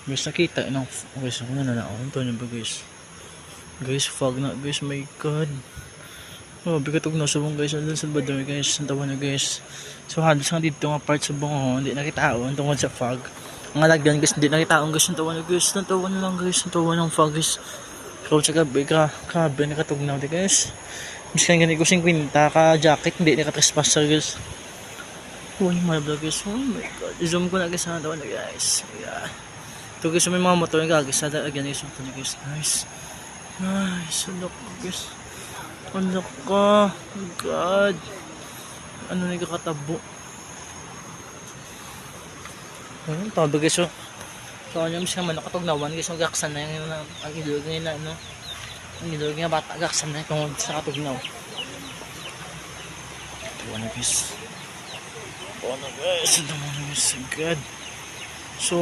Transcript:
Guys, nakita ng guys, ako na nanaon to niya ba guys. Guys, fog na guys, my god. Oh, bigatog na subong guys, andun sa Salvador guys, ang tawa na guys. So halos nga dito nga part sa bungo, hindi nakitaon tungkol sa fog. Ang lagyan guys, hindi nakitaon guys, ang tawa na guys, ang tawa na lang guys, ang tawa ng fog guys. Kung sa gabi ka, kabe nakatugnaw di guys. Miskan ganit ko 50 ka jacket, hindi naka-trespasser guys. Oh my vlog guys, oh my god. I-zoom ko na guys, ang tawa na guys. Yeah. Ito guys, may mga motor nga guys, sada again guys, ito na guys, nice. Nice, unlock ko guys. Unlock ka, oh god. Ano na yung kakatabo. Ayun, tabi guys, oh. So, ano yung siya man nakatugnawan guys, magaksan na yung ang ilog nila, no? Ang ilog nga bata, agaksan na yung sa katugnaw. Ito na guys. Ito na guys, ito na guys, god. So,